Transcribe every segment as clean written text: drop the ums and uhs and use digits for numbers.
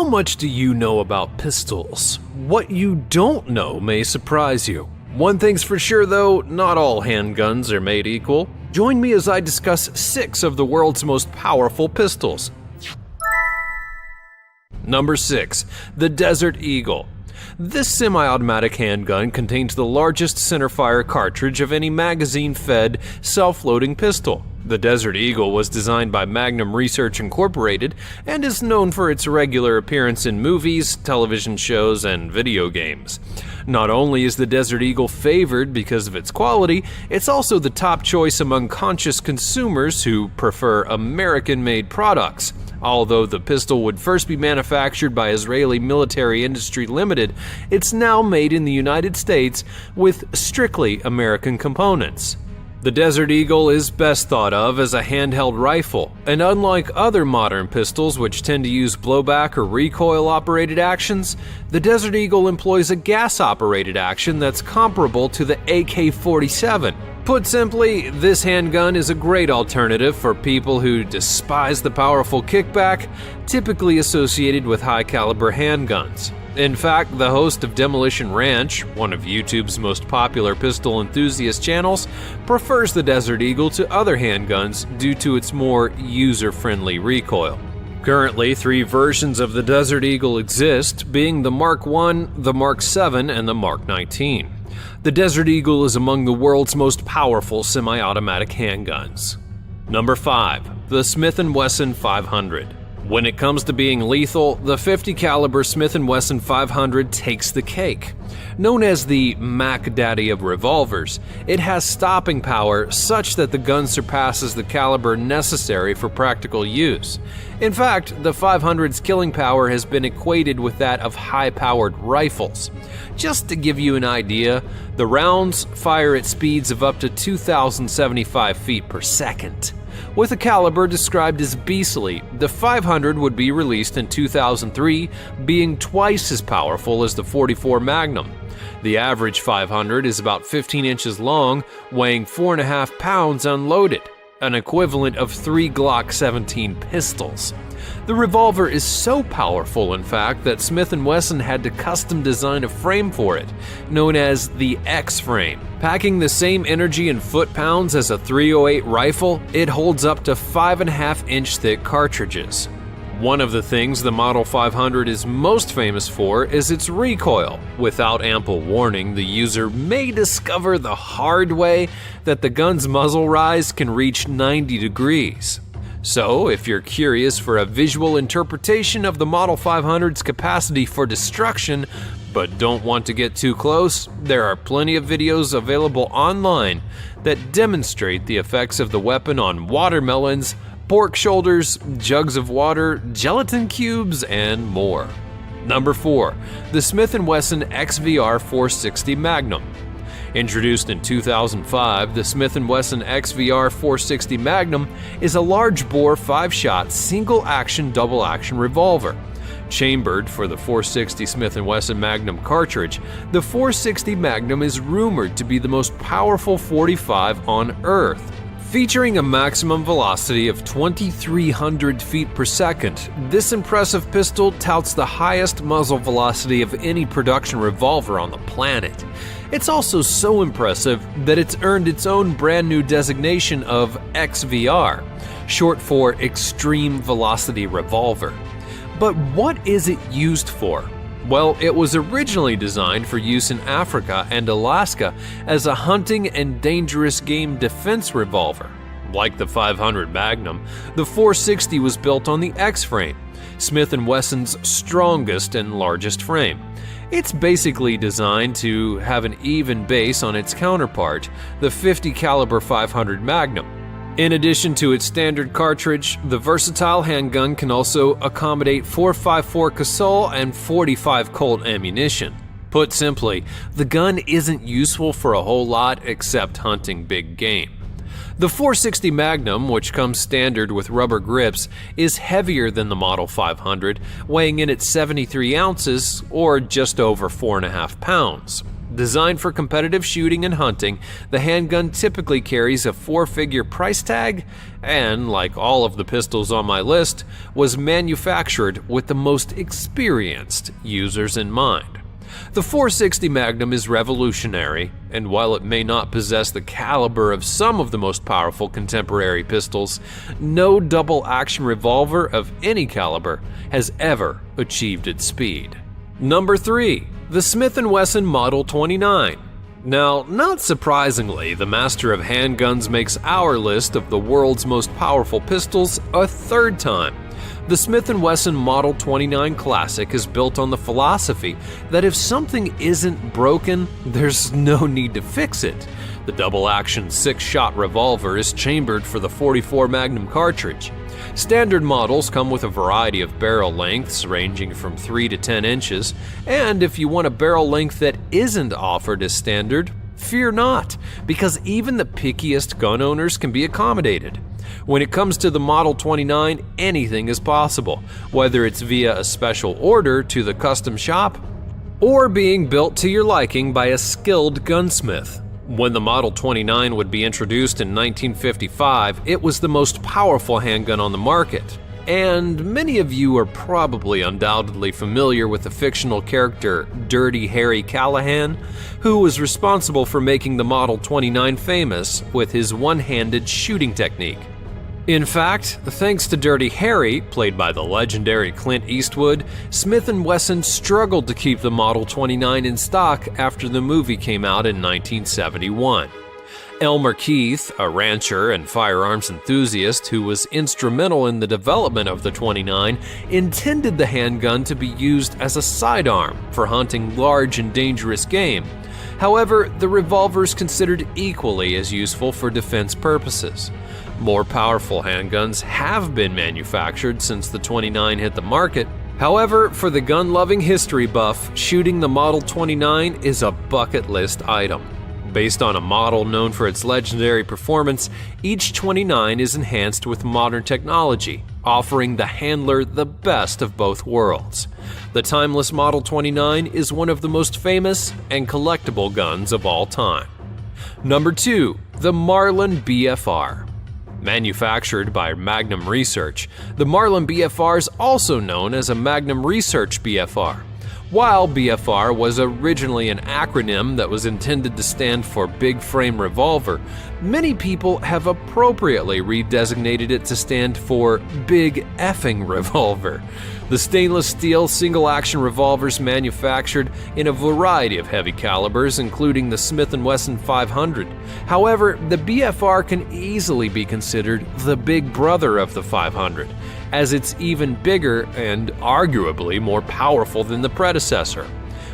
How much do you know about pistols? What you don't know may surprise you. One thing's for sure though, not all handguns are made equal. Join me as I discuss 6 of the world's most powerful pistols. Number 6. The Desert Eagle. This semi-automatic handgun contains the largest centerfire cartridge of any magazine-fed, self-loading pistol. The Desert Eagle was designed by Magnum Research Incorporated and is known for its regular appearance in movies, television shows, and video games. Not only is the Desert Eagle favored because of its quality, it's also the top choice among conscious consumers who prefer American-made products. Although the pistol would first be manufactured by Israeli Military Industry Limited, it's now made in the United States with strictly American components. The Desert Eagle is best thought of as a handheld rifle, and unlike other modern pistols which tend to use blowback or recoil-operated actions, the Desert Eagle employs a gas-operated action that's comparable to the AK-47. Put simply, this handgun is a great alternative for people who despise the powerful kickback typically associated with high-caliber handguns. In fact, the host of Demolition Ranch, one of YouTube's most popular pistol enthusiast channels, prefers the Desert Eagle to other handguns due to its more user-friendly recoil. Currently, 3 versions of the Desert Eagle exist, being the Mark I, the Mark VII, and the Mark 19. The Desert Eagle is among the world's most powerful semi-automatic handguns. Number 5. The Smith&Wesson 500. When it comes to being lethal, the 50 caliber Smith&Wesson 500 takes the cake. Known as the Mac Daddy of revolvers, it has stopping power such that the gun surpasses the caliber necessary for practical use. In fact, the 500's killing power has been equated with that of high-powered rifles. Just to give you an idea, the rounds fire at speeds of up to 2,075 feet per second. With a caliber described as beastly, the 500 would be released in 2003, being twice as powerful as the .44 Magnum. The average 500 is about 15 inches long, weighing 4.5 pounds unloaded, an equivalent of 3 Glock 17 pistols. The revolver is so powerful, in fact, that Smith&Wesson had to custom design a frame for it, known as the X-frame. Packing the same energy in foot-pounds as a .308 rifle, it holds up to 5.5-inch thick cartridges. One of the things the Model 500 is most famous for is its recoil. Without ample warning, the user may discover the hard way that the gun's muzzle rise can reach 90 degrees. So, if you're curious for a visual interpretation of the Model 500's capacity for destruction, but don't want to get too close, there are plenty of videos available online that demonstrate the effects of the weapon on watermelons, pork shoulders, jugs of water, gelatin cubes, and more. Number 4. The Smith&Wesson XVR 460 Magnum. Introduced in 2005, the Smith&Wesson XVR 460 Magnum is a large-bore 5-shot single-action double-action revolver. Chambered for the 460 Smith&Wesson Magnum cartridge, the 460 Magnum is rumored to be the most powerful .45 on Earth. Featuring a maximum velocity of 2,300 feet per second, this impressive pistol touts the highest muzzle velocity of any production revolver on the planet. It's also so impressive that it's earned its own brand new designation of XVR, short for Extreme Velocity Revolver. But what is it used for? Well, it was originally designed for use in Africa and Alaska as a hunting and dangerous game defense revolver. Like the 500 Magnum, the 460 was built on the X-frame, Smith&Wesson's strongest and largest frame. It's basically designed to have an even base on its counterpart, the 50 caliber 500 Magnum. In addition to its standard cartridge, the versatile handgun can also accommodate .454 Casull and .45 Colt ammunition. Put simply, the gun isn't useful for a whole lot except hunting big game. The 460 Magnum, which comes standard with rubber grips, is heavier than the Model 500, weighing in at 73 ounces or just over 4.5 pounds. Designed for competitive shooting and hunting, the handgun typically carries a 4-figure price tag and, like all of the pistols on my list, was manufactured with the most experienced users in mind. The .460 Magnum is revolutionary, and while it may not possess the caliber of some of the most powerful contemporary pistols, no double-action revolver of any caliber has ever achieved its speed. Number 3. The Smith&Wesson Model 29. Now, not surprisingly, the master of handguns makes our list of the world's most powerful pistols a third time. The Smith&Wesson Model 29 Classic is built on the philosophy that if something isn't broken, there's no need to fix it. The double-action 6-shot revolver is chambered for the .44 Magnum cartridge. Standard models come with a variety of barrel lengths ranging from 3 to 10 inches, and if you want a barrel length that isn't offered as standard, fear not, because even the pickiest gun owners can be accommodated. When it comes to the Model 29, anything is possible, whether it's via a special order to the custom shop or being built to your liking by a skilled gunsmith. When the Model 29 would be introduced in 1955, it was the most powerful handgun on the market. And many of you are probably undoubtedly familiar with the fictional character Dirty Harry Callahan, who was responsible for making the Model 29 famous with his one-handed shooting technique. In fact, thanks to Dirty Harry, played by the legendary Clint Eastwood, Smith&Wesson struggled to keep the Model 29 in stock after the movie came out in 1971. Elmer Keith, a rancher and firearms enthusiast who was instrumental in the development of the 29, intended the handgun to be used as a sidearm for hunting large and dangerous game. However, the revolver is considered equally as useful for defense purposes. More powerful handguns have been manufactured since the 29 hit the market. However, for the gun-loving history buff, shooting the Model 29 is a bucket list item. Based on a model known for its legendary performance, each 29 is enhanced with modern technology, offering the handler the best of both worlds. The timeless Model 29 is one of the most famous and collectible guns of all time. Number 2. The Marlin BFR. Manufactured by Magnum Research, the Marlin BFR is also known as a Magnum Research BFR. While BFR was originally an acronym that was intended to stand for Big Frame Revolver, many people have appropriately redesignated it to stand for Big Effing Revolver. The stainless steel single-action revolvers manufactured in a variety of heavy calibers, including the Smith&Wesson 500. However, the BFR can easily be considered the big brother of the 500, as it's even bigger and arguably more powerful than the predecessor.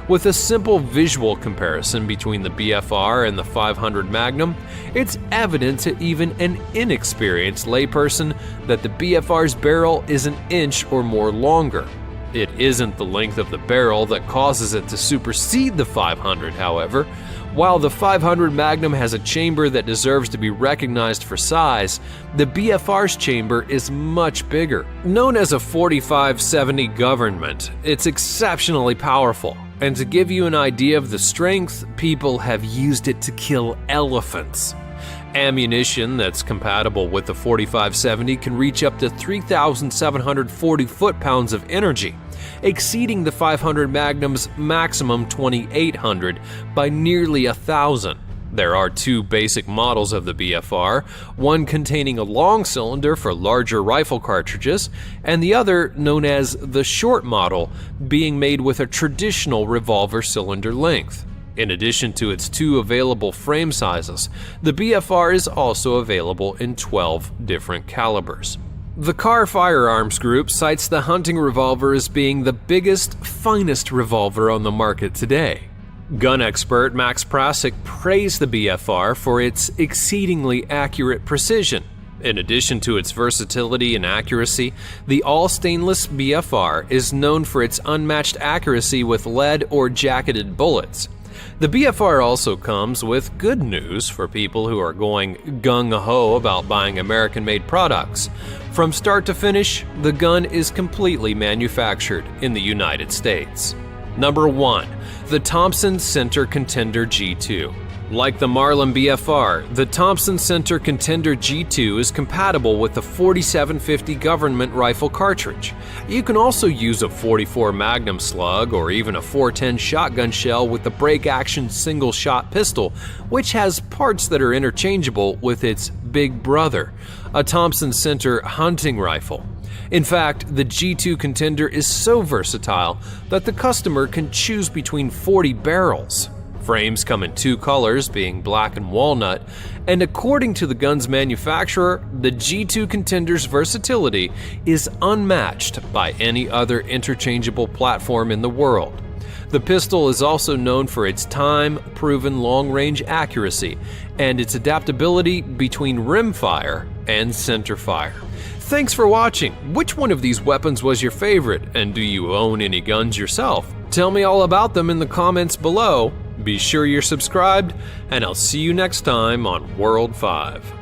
With a simple visual comparison between the BFR and the 500 Magnum, it's evident to even an inexperienced layperson that the BFR's barrel is an inch or more longer. It isn't the length of the barrel that causes it to supersede the 500, however. While the 500 Magnum has a chamber that deserves to be recognized for size, the BFR's chamber is much bigger. Known as a 45-70 government, it's exceptionally powerful. And to give you an idea of the strength, people have used it to kill elephants. Ammunition that's compatible with the 45-70 can reach up to 3,740 foot-pounds of energy, exceeding the 500 Magnum's maximum 2,800 by nearly 1,000. There are two basic models of the BFR, one containing a long cylinder for larger rifle cartridges, and the other, known as the short model, being made with a traditional revolver cylinder length. In addition to its two available frame sizes, the BFR is also available in 12 different calibers. The Car Firearms Group cites the hunting revolver as being the biggest, finest revolver on the market today. Gun expert Max Prasick praised the BFR for its exceedingly accurate precision. In addition to its versatility and accuracy, the all-stainless BFR is known for its unmatched accuracy with lead or jacketed bullets. The BFR also comes with good news for people who are going gung-ho about buying American-made products. From start to finish, the gun is completely manufactured in the United States. Number 1. The Thompson Center Contender G2. Like the Marlin BFR, the Thompson Center Contender G2 is compatible with the 4750 government rifle cartridge. You can also use a .44 Magnum slug or even a .410 shotgun shell with the break-action single-shot pistol, which has parts that are interchangeable with its big brother, a Thompson Center hunting rifle. In fact, the G2 Contender is so versatile that the customer can choose between 40 barrels. Frames come in 2 colors, being black and walnut, and according to the gun's manufacturer, the G2 Contender's versatility is unmatched by any other interchangeable platform in the world. The pistol is also known for its time-proven long-range accuracy and its adaptability between rimfire and centerfire. Thanks for watching. Which one of these weapons was your favorite, and do you own any guns yourself? Tell me all about them in the comments below. Be sure you're subscribed, and I'll see you next time on World 5.